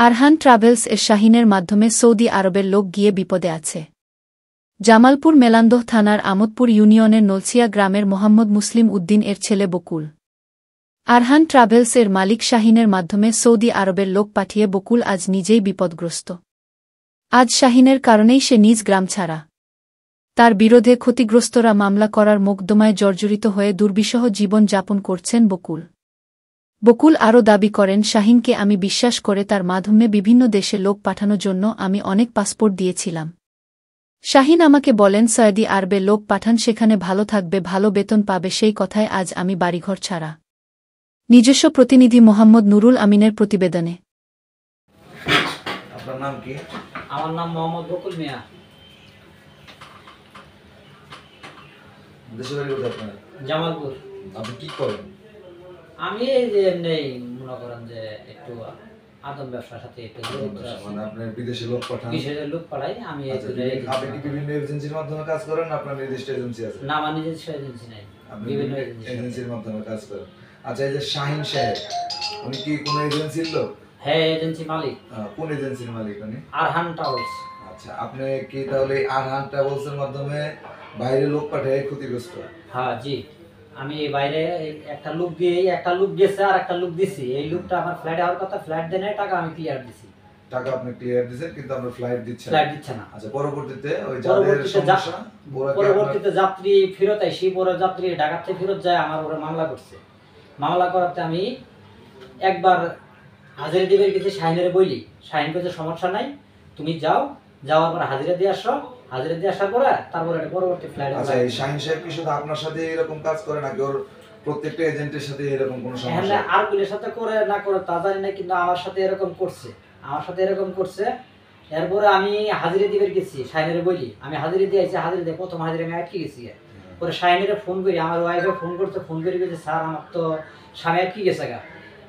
Arhan travels এর শাহিনের মাধ্যমে সৌদি আরবের লোক গিয়ে বিপদে আছে। জামালপুর মেলান্দহ থানার আমোদপুর ইউনিয়নের নলছিয়া গ্রামের মোহাম্মদ মুসলিম উদ্দিন এর ছেলে বকুল আরহান ট্রাভেলস এর মালিক শাহিনের মাধ্যমে সৌদি আরবের লোক পাঠিয়ে বকুল আজ নিজেই বিপদগ্রস্ত। আজ শাহিনের কারণেই সে নিজ গ্রাম ছাড়া। তার বিরোধে ক্ষতিগ্রস্তরা মামলা করার মোকদ্দমায় জর্জরিত হয়ে দুর্বিষহ জীবন যাপন করছেন বকুল আরও দাবি করেন, শাহিনকে আমি বিশ্বাস করে তার মাধ্যমে বিভিন্ন দেশে লোক পাঠানোর জন্য আমি অনেক পাসপোর্ট দিয়েছিলাম। শাহিন আমাকে বলেন সৌদি আরবে লোক পাঠান, সেখানে ভালো থাকবে, ভালো বেতন পাবে, সেই কথায় আজ আমি বাড়িঘর ছাড়া। নিজস্ব প্রতিনিধি মোহাম্মদ নুরুল আমিনের প্রতিবেদনে। আপনার নাম কি? আমার নাম মোহাম্মদ বকুল মিয়া। দেশের বাড়ি কোথায় আপনার? জামালপুর। আপনি কি করেন? আমি এই যে এমনি মনে করেন যে একটু আদম ব্যবসার সাথে একটু মানে আপনি বিদেশে লোক পাঠান? বিদেশে লোক পাঠাই আমি। আপনি কি বিভিন্ন এজেন্সির মাধ্যমে কাজ করেন? আপনার নির্দিষ্ট এজেন্সি আছে? না, আমার নিজস্ব এজেন্সি নাই, বিভিন্ন এজেন্সির মাধ্যমে কাজ করেন। আচ্ছা, এই যে শাহিন সাহেব, উনি কি কোন এজেন্সির লোক? হ্যাঁ, এজেন্সি মালিক। কোন এজেন্সির মালিক উনি? আরহান ট্রাভেলস। আচ্ছা, আপনি কি তাহলে আরহান ট্রাভেলস এর মাধ্যমে বাইরে লোক পাঠিয়ে ক্ষতিগ্রস্ত? হ্যাঁ জি, আমি বাইরে একটা লোক দিয়ে একটা লোক গেছে আর একটা লোক দিছি। এই লোকটা আমার ফ্লাইট হওয়ার কথা, ফ্লাইট দেয় নাই, টাকা আমি ক্লিয়ার দিছি। টাকা আপনি ক্লিয়ার দিয়েছেন কিন্তু আপনার ফ্লাইট দিচ্ছে না। আচ্ছা, পরবর্তীতে ওই যাদের সমস্যা, পরবর্তীতে যাত্রী ফেরত আইসি, পরে যাত্রী ঢাকা থেকে ফেরত যায়, আমার উপরে মামলা করছে। মামলা করাতে আমি একবার হাজিরা দিবে গেছি, শাহিনের বলি, শাহিন বলছে সমস্যা নাই, তুমি যাওয়ার পর হাজিরা দিয়ে আসো, হাজিরা দিয়ে আসার পরে তারপরে পরবর্তী ফ্লাইট। আচ্ছা, এই শাহিন সাহেব কি শুধু আপনার সাথে এরকম কাজ করে নাকি ওর প্রত্যেকটা এজেন্টের সাথে এরকম কোনো সমস্যা? হ্যাঁ, আর গুলির সাথে করে না করে তা জানি না, কিন্তু আমার সাথে এরকম করছে। এরপরে আমি হাজিরা দিবে গেছি, শাহিনের বলি, আমি হাজিরা দিয়ে আইছি, হাজিরা দিয়ে প্রথম হাজিরা আমি আটকে গেছি। পরে শাহিনের ফোন করি, আমার ওয়াইফে ফোন করে গেছে, স্যার আমার তো স্বামী আটকে গেছে গা,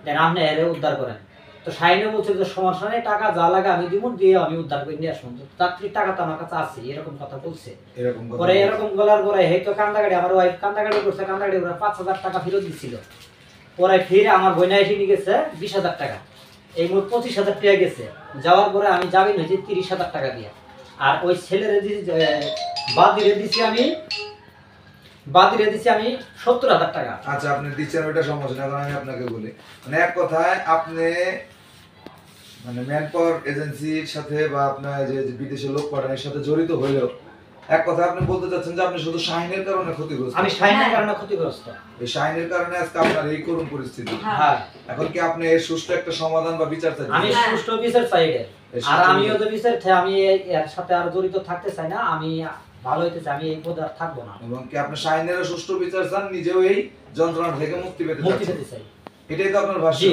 দেন আপনি এরে উদ্ধার করেন। তো শাহিনে বলছে যে সমস্যা নেই, টাকা যা লাগে আমি দিব, দিয়ে আমি উদ্ধার করে নিয়ে আসবো, যাত্রীর টাকা তো আমার কাছে আছে, এরকম কথা বলছে। পরে এরকম বলার পরে হয়তো কান্দাগাড়ি, আমার ওয়াইফ কান্দাগাড়ি করছে, কান্দাগাড়ি করে 5,000 টাকা ফেরত দিচ্ছিল। পরে ফিরে আমার বইনা এসে নিয়ে গেছে 20,000 টাকা, এই মোট 25,000 টাকা গেছে। যাওয়ার পরে আমি জামিন হয়েছি 30,000 টাকা দিয়ে। আর ওই ছেলেরে বাদিরে দিছি আমি 70,000 টাকা। আচ্ছা, আপনি দিচ্ছেন ওইটা সমস্যা না, আমি আপনাকে বলি, মানে এক কথায় আপনি মানে ম্যানপাওয়ার এজেন্সির সাথে বা আপনার যে বিদেশে লোক পাঠানোর সাথে জড়িত হইলেও এক কথা আপনি বলতে চাচ্ছেন যে আপনি শুধু শাহিনের কারণে ক্ষতিগ্রস্ত। আমি শাহিনের কারণে ক্ষতিগ্রস্ত। এই শাহিনের কারণে আজকে আপনার এই করুণ পরিস্থিতি। হ্যাঁ, এখন কি আপনি এর সুষ্ঠু একটা সমাধান বা বিচার চাচ্ছেন? আমি সুষ্ঠু বিচার চাই। আর আমিও তো বিচার চাই, আমি এর সাথে আর জড়িত থাকতে চাই না, আমি ভালো হইতে চাই, আমি এই পদে আর থাকবো না। এবং কি আপনি শাহিনের সুষ্ঠু বিচার চান, নিজেও এই যন্ত্রণা থেকে মুক্তি পেতে চাই, চাই। এটাই তো আপনার ভাষ্য।